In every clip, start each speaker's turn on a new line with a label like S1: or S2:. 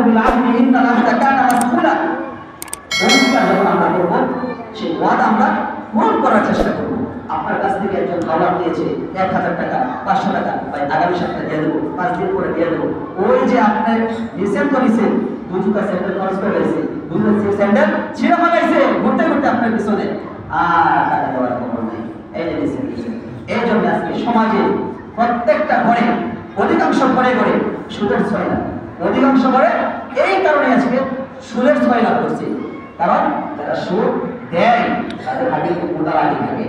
S1: বিল আহদি ইন্নাল আহদা কানা মাসউলা। অঙ্গীকার যখন আমরা করব সেই ওয়াদা আমরা পূরণ করার চেষ্টা করব। আপনার কাছ থেকে একজন খাবার দিয়েছে 1000 টাকা 500 টাকা, ভাই আগামী সপ্তাহে দিয়ে দেবো, 5 দিন পরে দিয়ে দেবো। ওই যে আপনি নিছেন তো নিছেন, 2 জুতা স্যান্ডেল খরচ করে গেছে, 2 জুতা স্যান্ডেল ছিঁড়ে ফেলাইছে ঘুরতে ঘুরতে আপনার পিছনে, আর টাকা দেওয়ার খবর নেই। এই যে নিছেন। এই জন্য আজকে সমাজে প্রত্যেকটা ঘরে, অধিকাংশ ঘরে ঘরে সুদের ছয় লাভ, অধিকাংশ ঘরে এই কারণে আজকে সুদের ছয় লাভ করছে। কারণ যারা সুদ দেয় তাদের হাতে মোটা লাঠি থাকে,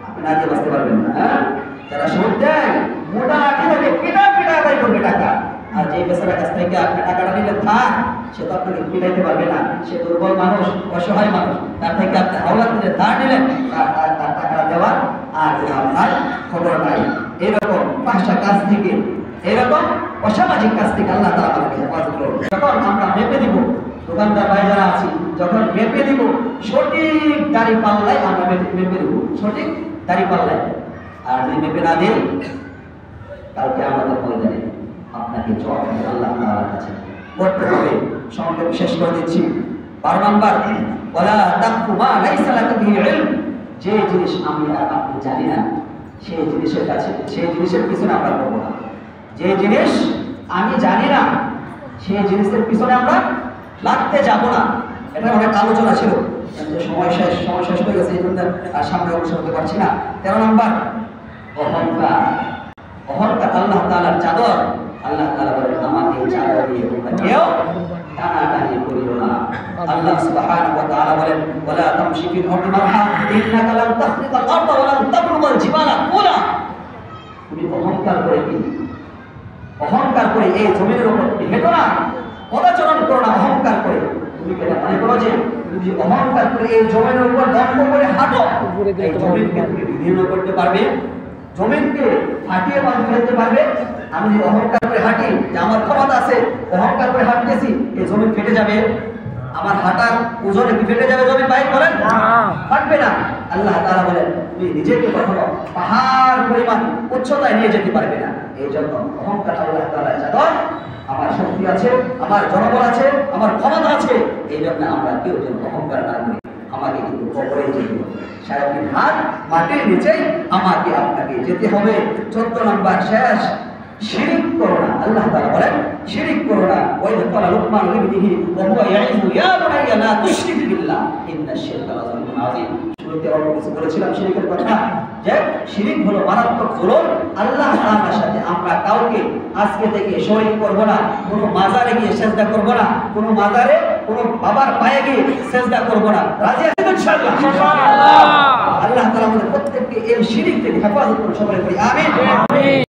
S1: আপনি না দিয়ে বাঁচতে পারবেন না। হ্যাঁ, যারা সুদ দেয় মোটা লাঠি থাকে, পিটা পিটা আদায় করবে টাকা। আর যে বেচারার কাছ থেকে আপনি টাকাটা নিলে থাক, সে তো আপনাকে পিটাইতে পারবে না, সে দুর্বল মানুষ, অসহায় মানুষ। তার থেকে আপনি হাওলাত করে ধার নিলেন, তার টাকা দেওয়ার আর আপনার খবর নাই। এরকম পাঁচটা কাজ থেকে, এরকম অসামাজিক কাজ থেকে আল্লাহ তাআলা আমাদেরকে হেফাজত করুন। যখন আমরা মেপে দিব, দোকানদার ভাই যারা আছি, যখন মেপে দিব সঠিক দাড়ি পাল্লায় আমরা মেপে দিব, সঠিক দাড়ি পাল্লায়। আর যদি মেপে না দিই, কালকে আমাদের ময়দানে আপনাকে জবাব আল্লাহ তাআলার কাছে করতে হবে। সংক্ষেপে শেষ করে দিচ্ছি। 12 নম্বর, ওয়ালা তাকফু মা লাইসা লাকা বিহি ইলম। যে জিনিস আমি আর আপনি জানি না, সেই জিনিসের কাছে, সেই জিনিসের পিছনে আমরা করব না। যে জিনিস আমি জানি না, সেই জিনিসের পিছনে আমরা লাগতে যাব না। এটা অনেক আলোচনা ছিল, সময় শেষ হয়ে গেছে, এই জন্য আর সামনে অগ্রসর হতে পারছি না। 13 নম্বর, অহংকার। অহংকার আল্লাহ তাআলার চাদর। আল্লাহ তাআলা বলেন, আমাকে এই চাদর দিয়ে তোমরা কেউ টানাটানি করিও না। আল্লাহ সুবহানাহু ওয়া তাআলা বলেন, ওয়ালা তামশি ফিল আরদি মারহা ইন্নাকা লান তাখরিকাল আরদা ওয়া লান তাবলুগাল জিবালা তুলা। তুমি অহংকার করে কি, অহংকার করে এই জমিনের উপর তুমি হেঁটো না, পদাচরণ করো না। অহংকার করে তুমি এটা মনে করো যে তুমি যদি অহংকার করে এই জমিনের উপর দম্ভ করে হাঁটো, এই জমিনকে তুমি বিদীর্ণ করতে পারবে, জমিনকে ফাটিয়ে বাঁধ ফেলতে পারবে। আমি যদি অহংকার করে হাঁটি যে আমার ক্ষমতা আছে, অহংকার করে হাঁটতেছি, এই জমিন ফেটে যাবে। আমার হাঁটার ওজনে কি ফেটে যাবে জমিন? ভাই বলেন, ফাটবে না। আল্লাহ তাআলা বলেন, তুমি নিজেকে কখনো পাহাড় পরিমাণ উচ্চতায় নিয়ে যেতে পারবে না। এই জন্য অহংকার আল্লাহ তাআলার চাদর। আমার শক্তি আছে, আমার জনবল আছে, আমার ক্ষমতা আছে, এই জন্য আমরা কেউ যেন অহংকার না করি। আমাকে কিন্তু কবরে যেতে হবে, সারাদিন হাত মাটির নিচেই আমাকে আপনাকে যেতে হবে। 14 নম্বর শেষ, শিরিক করো না। আল্লাহ তাআলা বলেন শিরিক করো না। ওয়াইদ ক্বালা লুকমান লিবনিহি ওয়া হুয়া ইয়াইযু ইয়া বুনাইয়া লা তুশরিক বিল্লাহ ইন্নাশ শিরকা লাযুলমুন আযীম। শুরুতে অল্প কিছু বলেছিলাম শিরিকের কথা, যে শিরিক হলো মারাত্মক জুলুম। আল্লাহ তাআলার সাথে আমরা কাউকে আজকে থেকে শরীক করব না। কোনো মাজারে গিয়ে সিজদা করব না, কোনো মাজারে কোনো বাবার পায়ে গিয়ে সিজদা করব না। রাজি আছেন ইনশাআল্লাহ? ইনশাআল্লাহ। আল্লাহ তাআলা আমাদের প্রত্যেককে এই শিরিক থেকে হেফাজত করুন, সকলে বলি আমিন।